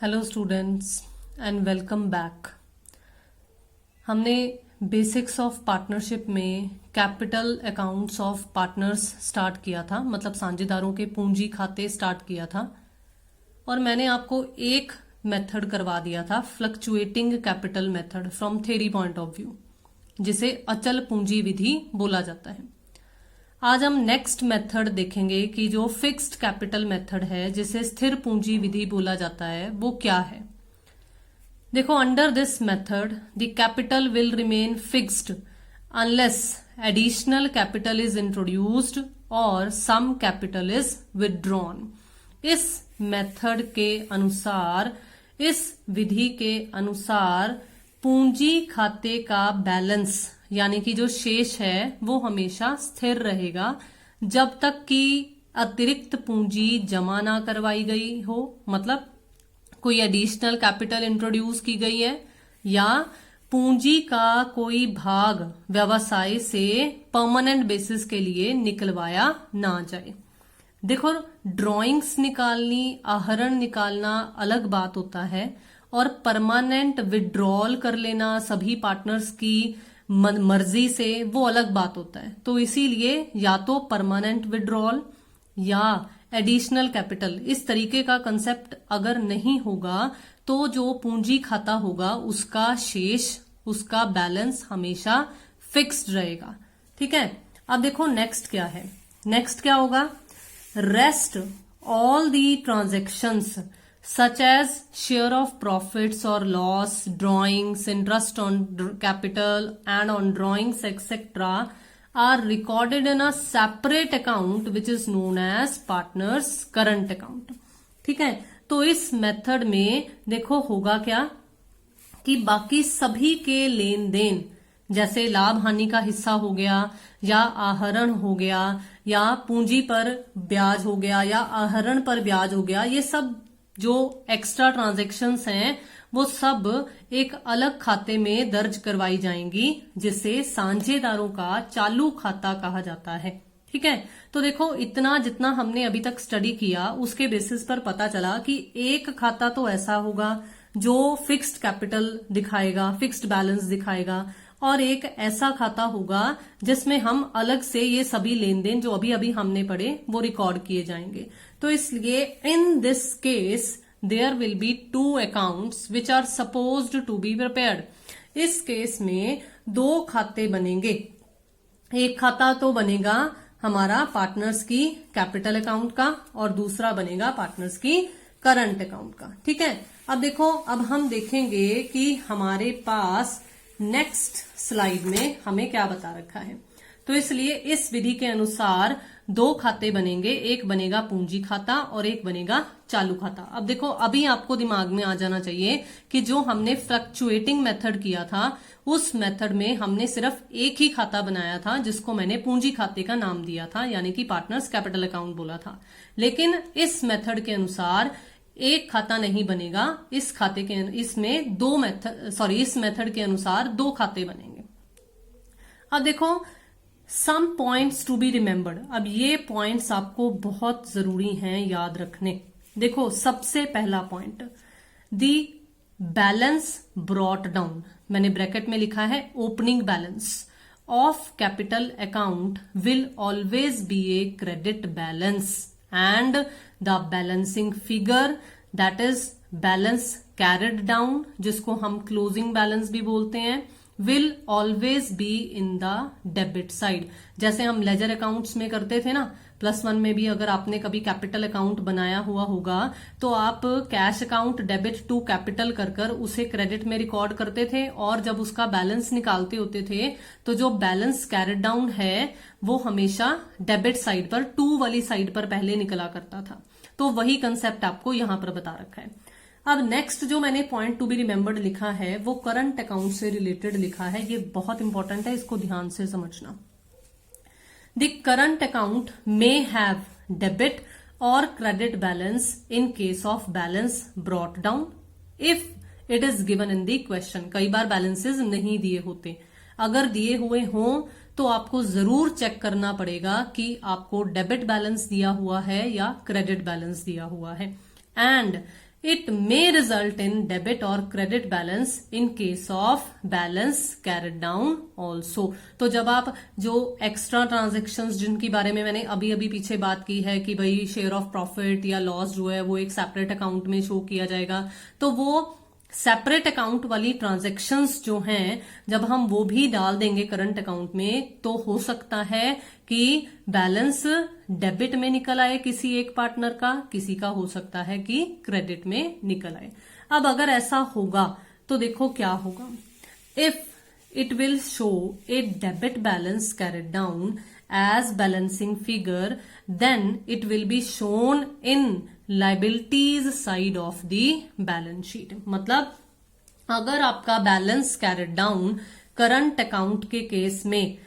Hello students and welcome back. हमने basics of partnership में capital accounts of partners start किया था, मतलब साझेदारों के पूंजी खाते स्टार्ट किया था। और मैंने आपको एक मेथड करवा दिया था, fluctuating capital method from theory point of view, जिसे अचल पूंजी विधि बोला जाता है। आज हम नेक्स्ट मेथड देखेंगे कि जो फिक्स्ड कैपिटल मेथड है, जिसे स्थिर पूंजी विधि बोला जाता है, वो क्या है। देखो, under this method the capital will remain fixed unless additional capital is introduced और सम कैपिटल इज विदड्रॉन। इस मेथड के अनुसार, इस विधि के अनुसार पूंजी खाते का बैलेंस यानी कि जो शेष है वो हमेशा स्थिर रहेगा जब तक कि अतिरिक्त पूंजी जमा ना करवाई गई हो, मतलब कोई एडिशनल कैपिटल इंट्रोड्यूस की गई है या पूंजी का कोई भाग व्यवसाय से परमानेंट बेसिस के लिए निकलवाया ना जाए। देखो, ड्राइंग्स निकालनी, आहरण निकालना अलग बात होता है और परमानेंट विड्रॉल कर लेना सभी पार्टनर्स की मर्जी से, वो अलग बात होता है। तो इसीलिए या तो परमानेंट विड्रॉल या एडिशनल कैपिटल, इस तरीके का कंसेप्ट अगर नहीं होगा तो जो पूंजी खाता होगा उसका शेष, उसका बैलेंस हमेशा फिक्स्ड रहेगा। ठीक है। अब देखो नेक्स्ट क्या है। नेक्स्ट क्या होगा, rest all the transactions such as share of profits or loss, drawings, interest on capital and on drawings etc. are recorded in a separate account which is known as partners current account। ठीक है। तो इस method में देखो होगा क्या कि बाकी सभी के लेन देन, जैसे लाभ हानि का हिस्सा हो गया या आहरण हो गया या पूंजी पर ब्याज हो गया या आहरण पर ब्याज हो गया, ये सब जो एक्स्ट्रा ट्रांजैक्शंस हैं वो सब एक अलग खाते में दर्ज करवाई जाएंगी, जिसे साझेदारों का चालू खाता कहा जाता है। ठीक है। तो देखो, इतना जितना हमने अभी तक स्टडी किया उसके बेसिस पर पता चला कि एक खाता तो ऐसा होगा जो फिक्स्ड कैपिटल दिखाएगा, फिक्स्ड बैलेंस दिखाएगा, और एक ऐसा खाता होगा जिसमें हम अलग से ये सभी लेन देन जो अभी अभी हमने पढ़े वो रिकॉर्ड किए जाएंगे। तो इसलिए in this case there will be two accounts which are supposed to be prepared. इस केस में दो खाते बनेंगे। एक खाता तो बनेगा हमारा पार्टनर्स की कैपिटल अकाउंट का और दूसरा बनेगा पार्टनर्स की करंट अकाउंट का। ठीक है। अब देखो, अब हम देखेंगे कि हमारे पास नेक्स्ट स्लाइड में हमें क्या बता रखा है। तो इसलिए इस विधि के अनुसार दो खाते बनेंगे, एक बनेगा पूंजी खाता और एक बनेगा चालू खाता। अब देखो, अभी आपको दिमाग में आ जाना चाहिए कि जो हमने फ्लक्चुएटिंग मेथड किया था उस मेथड में हमने सिर्फ एक ही खाता बनाया था जिसको मैंने पूंजी खाते का नाम दिया था, यानी कि पार्टनर्स कैपिटल अकाउंट बोला था। लेकिन इस मेथड के अनुसार एक खाता नहीं बनेगा, इस खाते के इसमें दो मेथड इस मेथड के अनुसार दो खाते बनेंगे। अब देखो, some points to be remembered. अब ये पॉइंट्स आपको बहुत जरूरी हैं याद रखने। देखो, सबसे पहला point, the balance brought down, मैंने ब्रैकेट में लिखा है opening balance of capital account will always be a credit balance and the balancing figure that is balance carried down, जिसको हम क्लोजिंग बैलेंस भी बोलते हैं, will always be in the debit side. जैसे हम लेजर अकाउंट्स में करते थे ना, +1 में भी अगर आपने कभी कैपिटल अकाउंट बनाया हुआ होगा तो आप cash account debit to capital कर उसे क्रेडिट में रिकॉर्ड करते थे, और जब उसका बैलेंस निकालते होते थे तो जो बैलेंस कैरिड डाउन है वो हमेशा डेबिट साइड पर, 2 वाली साइड पर पहले निकला करता था। तो वही कंसेप्ट आपको यहां पर बता रखा है। अब नेक्स्ट जो मैंने पॉइंट टू बी रिमेम्बर्ड लिखा है वो करंट अकाउंट से रिलेटेड लिखा है। ये बहुत इंपॉर्टेंट है, इसको ध्यान से समझना। The current account may have debit और credit balance in case of balance brought down if it is given in the question. कई बार बैलेंसेस नहीं दिए होते, अगर दिए हुए हों तो आपको जरूर चेक करना पड़ेगा कि आपको डेबिट बैलेंस दिया हुआ है या क्रेडिट बैलेंस दिया हुआ है। And it may result in debit और credit balance in case of balance carried down also. तो जब आप जो एक्स्ट्रा ट्रांजेक्शन्स जिनके बारे में मैंने अभी अभी पीछे बात की है कि भाई शेयर ऑफ प्रॉफिट या लॉस जो है वो एक सेपरेट अकाउंट में शो किया जाएगा, तो वो सेपरेट अकाउंट वाली ट्रांजैक्शंस जो हैं जब हम वो भी डाल देंगे करंट अकाउंट में, तो हो सकता है कि बैलेंस डेबिट में निकल आए किसी एक पार्टनर का, किसी का हो सकता है कि क्रेडिट में निकल आए। अब अगर ऐसा होगा तो देखो क्या होगा। If it will show a debit balance carried down as balancing figure, then it will be shown in liabilities side of the balance sheet। मतलब अगर आपका balance carried down current account के केस में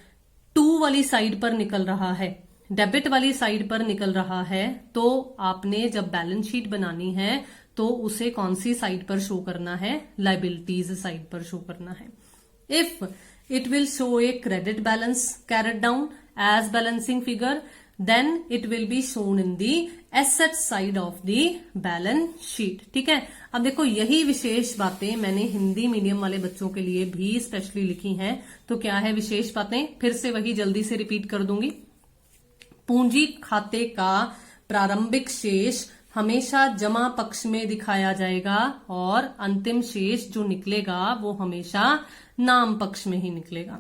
2 वाली साइड पर निकल रहा है, डेबिट वाली साइड पर निकल रहा है, तो आपने जब बैलेंस शीट बनानी है तो उसे कौन सी साइड पर शो करना है, लाइबिलिटीज साइड पर शो करना है। If it will show a credit balance carried down as balancing figure, then it will be shown in the asset side of the balance sheet। ठीक है, अब देखो यही विशेष बातें मैंने हिंदी मीडियम वाले बच्चों के लिए भी स्पेशली लिखी हैं। तो क्या है विशेष बातें, फिर से वही जल्दी से रिपीट कर दूंगी। पूंजी खाते का प्रारंभिक शेष हमेशा जमा पक्ष में दिखाया जाएगा और अंतिम शेष जो निकलेगा वो हमेशा नाम पक्ष में ही निकलेगा।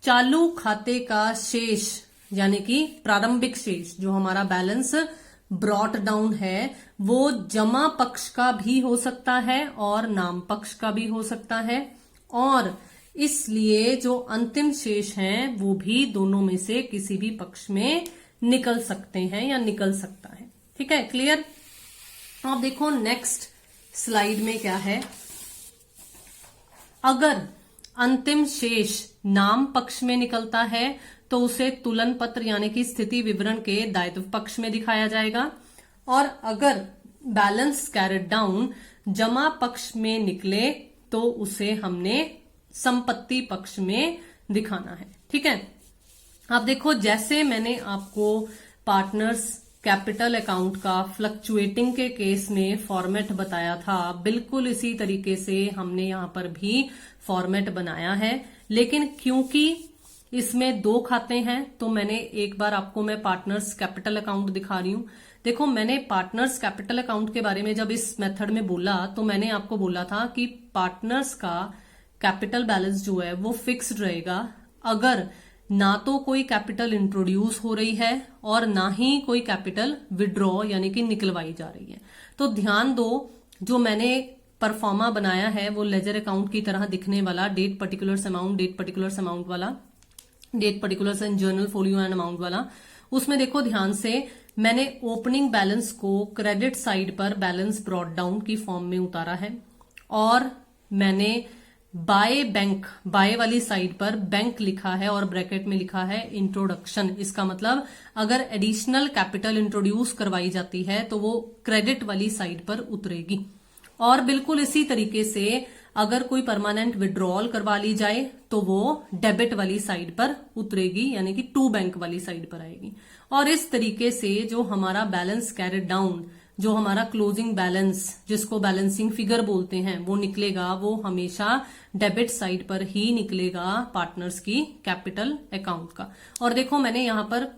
चालू खाते का शेष यानी कि प्रारंभिक शेष जो हमारा बैलेंस ब्रॉट डाउन है वो जमा पक्ष का भी हो सकता है और नाम पक्ष का भी हो सकता है, और इसलिए जो अंतिम शेष हैं वो भी दोनों में से किसी भी पक्ष में निकल सकते हैं या निकल सकता है। ठीक है, क्लियर। अब देखो नेक्स्ट स्लाइड में क्या है। अगर अंतिम शेष नाम पक्ष में निकलता है तो उसे तुलन पत्र यानी कि स्थिति विवरण के दायित्व पक्ष में दिखाया जाएगा, और अगर बैलेंस कैरिड डाउन जमा पक्ष में निकले तो उसे हमने संपत्ति पक्ष में दिखाना है। ठीक है, अब देखो जैसे मैंने आपको पार्टनर्स कैपिटल अकाउंट का फ्लक्चुएटिंग के केस में फॉर्मेट बताया था, बिल्कुल इसी तरीके से हमने यहां पर भी फॉर्मेट बनाया है। लेकिन क्योंकि इसमें 2 खाते हैं तो मैंने एक बार आपको मैं पार्टनर्स कैपिटल अकाउंट दिखा रही हूं। देखो मैंने पार्टनर्स कैपिटल अकाउंट के बारे में जब इस मेथड में बोला तो मैंने आपको बोला था कि पार्टनर्स का कैपिटल बैलेंस जो है वो फिक्स्ड रहेगा अगर ना तो कोई कैपिटल इंट्रोड्यूस हो रही है और ना ही कोई कैपिटल विड्रॉ यानी कि निकलवाई जा रही है। तो ध्यान दो, जो मैंने परफॉर्मा बनाया है वो लेजर अकाउंट की तरह दिखने वाला date particulars amount, date particulars amount वाला, date particulars and journal folio and amount वाला, उसमें देखो ध्यान से मैंने ओपनिंग बैलेंस को क्रेडिट साइड पर बैलेंस ब्रॉट डाउन की फॉर्म में उतारा है, और मैंने बाय बैंक, बाय वाली साइड पर बैंक लिखा है और ब्रैकेट में लिखा है इंट्रोडक्शन। इसका मतलब अगर एडिशनल कैपिटल इंट्रोड्यूस करवाई जाती है तो वो क्रेडिट वाली साइड पर उतरेगी, और बिल्कुल इसी तरीके से अगर कोई परमानेंट विड्रॉल करवा ली जाए तो वो डेबिट वाली साइड पर उतरेगी यानी कि टू बैंक वाली साइड पर आएगी। और इस तरीके से जो हमारा बैलेंस कैरिड डाउन, जो हमारा क्लोजिंग बैलेंस जिसको बैलेंसिंग फिगर बोलते हैं वो निकलेगा, वो हमेशा डेबिट साइड पर ही निकलेगा पार्टनर्स की कैपिटल अकाउंट का। और देखो मैंने यहां पर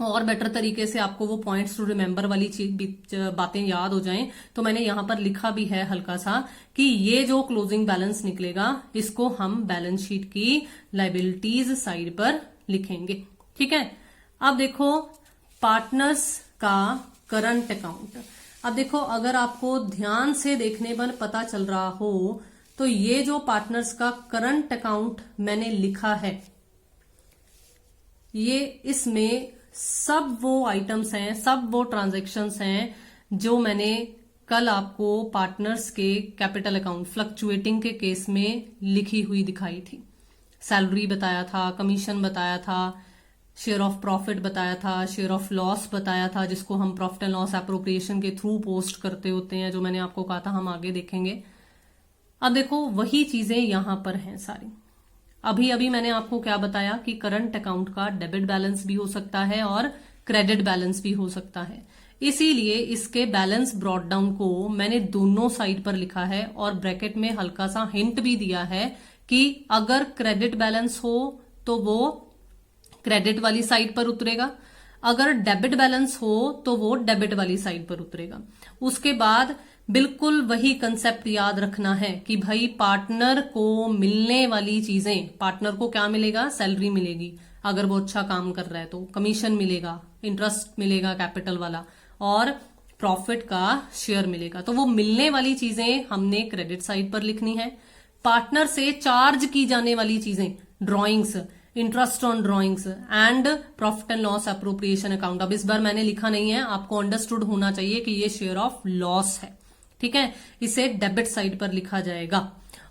और बेटर तरीके से आपको वो पॉइंट्स टू रिमेंबर वाली चीज बातें याद हो जाएं तो मैंने यहां पर लिखा भी है हल्का सा कि ये जो क्लोजिंग बैलेंस निकलेगा इसको हम बैलेंस शीट की लाइबिलिटीज साइड पर लिखेंगे। ठीक है, अब देखो पार्टनर्स का करंट अकाउंट। अब देखो अगर आपको ध्यान से देखने पर पता चल रहा हो तो ये जो पार्टनर्स का करंट अकाउंट मैंने लिखा है, ये इसमें सब वो आइटम्स हैं, सब वो ट्रांजैक्शंस हैं जो मैंने कल आपको पार्टनर्स के कैपिटल अकाउंट फ्लक्चुएटिंग के केस में लिखी हुई दिखाई थी। सैलरी बताया था, कमीशन बताया था, शेयर ऑफ प्रॉफिट बताया था, शेयर ऑफ लॉस बताया था जिसको हम प्रॉफिट एंड लॉस एप्रोप्रिएशन के थ्रू पोस्ट करते होते हैं, जो मैंने आपको कहा था हम आगे देखेंगे। अब देखो वही चीजें यहां पर हैं सारी। अभी अभी मैंने आपको क्या बताया कि करंट अकाउंट का डेबिट बैलेंस भी हो सकता है और क्रेडिट बैलेंस भी हो सकता है। इसीलिए इसके बैलेंस ब्रॉट डाउन को मैंने दोनों साइड पर लिखा है और ब्रैकेट में हल्का सा हिंट भी दिया है कि अगर क्रेडिट बैलेंस हो तो वो क्रेडिट वाली साइड पर उतरेगा, अगर डेबिट बैलेंस हो तो वो डेबिट वाली साइड पर उतरेगा। उसके बाद बिल्कुल वही कंसेप्ट याद रखना है कि भाई पार्टनर को मिलने वाली चीजें, पार्टनर को क्या मिलेगा, सैलरी मिलेगी, अगर वो अच्छा काम कर रहा है तो कमीशन मिलेगा, इंटरेस्ट मिलेगा कैपिटल वाला, और प्रॉफिट का शेयर मिलेगा। तो वो मिलने वाली चीजें हमने क्रेडिट साइड पर लिखनी है। पार्टनर से चार्ज की जाने वाली चीजें, drawings, interest on drawings and profit and loss appropriation account, अब इस बार मैंने लिखा नहीं है, आपको अंडरस्टूड होना चाहिए कि ये शेयर ऑफ लॉस है, ठीक है, इसे डेबिट साइड पर लिखा जाएगा।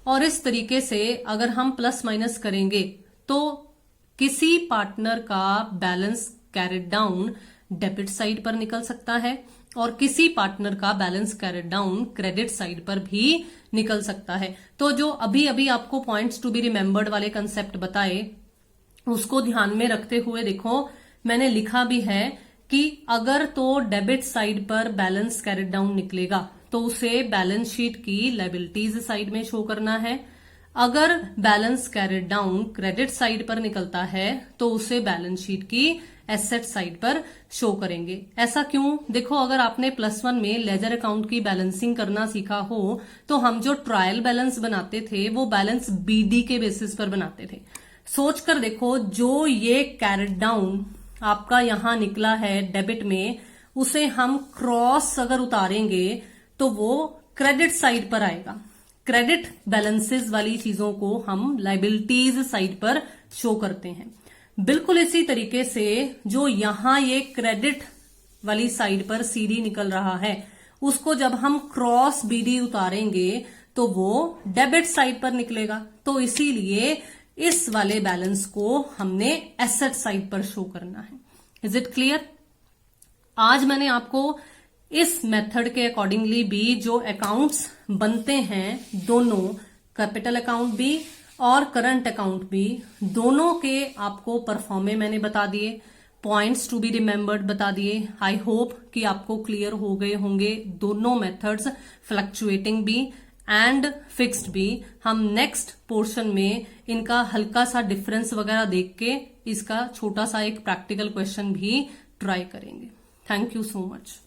और इस तरीके से अगर हम प्लस माइनस करेंगे तो किसी पार्टनर का balance carried down debit side पर निकल सकता है और किसी पार्टनर का balance carried down credit side पर भी निकल सकता है। तो जो अभी अभी आपको पॉइंट्स टू बी रिमेंबर्ड वाले कंसेप्ट बताए उसको ध्यान में रखते हुए देखो, मैंने लिखा भी है कि अगर तो डेबिट साइड पर बैलेंस कैरिड डाउन निकलेगा तो उसे बैलेंस शीट की लायबिलिटीज साइड में शो करना है। अगर balance carried down credit side पर निकलता है तो उसे बैलेंस शीट की एसेट साइड पर शो करेंगे। ऐसा क्यों? देखो, अगर आपने +1 में लेजर अकाउंट की बैलेंसिंग करना सीखा हो तो हम जो ट्रायल बैलेंस बनाते थे वो बैलेंस बीडी के बेसिस पर बनाते थे। सोच कर देखो, जो ये कैरिड डाउन आपका यहां निकला है डेबिट में, उसे हम क्रॉस अगर उतारेंगे तो वो क्रेडिट साइड पर आएगा। क्रेडिट बैलेंसेस वाली चीजों को हम लायबिलिटीज साइड पर शो करते हैं। बिल्कुल इसी तरीके से जो यहां ये क्रेडिट वाली साइड पर सीडी निकल रहा है, उसको जब हम क्रॉस बीडी उतारेंगे तो वो डेबिट साइड पर निकलेगा। तो इसीलिए इस वाले बैलेंस को हमने एसेट साइड पर शो करना है। Is it clear? आज मैंने आपको इस मेथड के अकॉर्डिंगली भी जो अकाउंट्स बनते हैं, दोनों कैपिटल अकाउंट भी और करंट अकाउंट भी, दोनों के आपको परफॉर्मे मैंने बता दिए, पॉइंट्स टू बी रिमेंबर्ड बता दिए। आई होप कि आपको क्लियर हो गए होंगे दोनों मेथड्स, फ्लक्चुएटिंग भी एंड फिक्स्ड भी। हम नेक्स्ट पोर्शन में इनका हल्का सा डिफरेंस वगैरह देख के इसका छोटा सा एक प्रैक्टिकल क्वेश्चन भी ट्राई करेंगे। Thank you so much.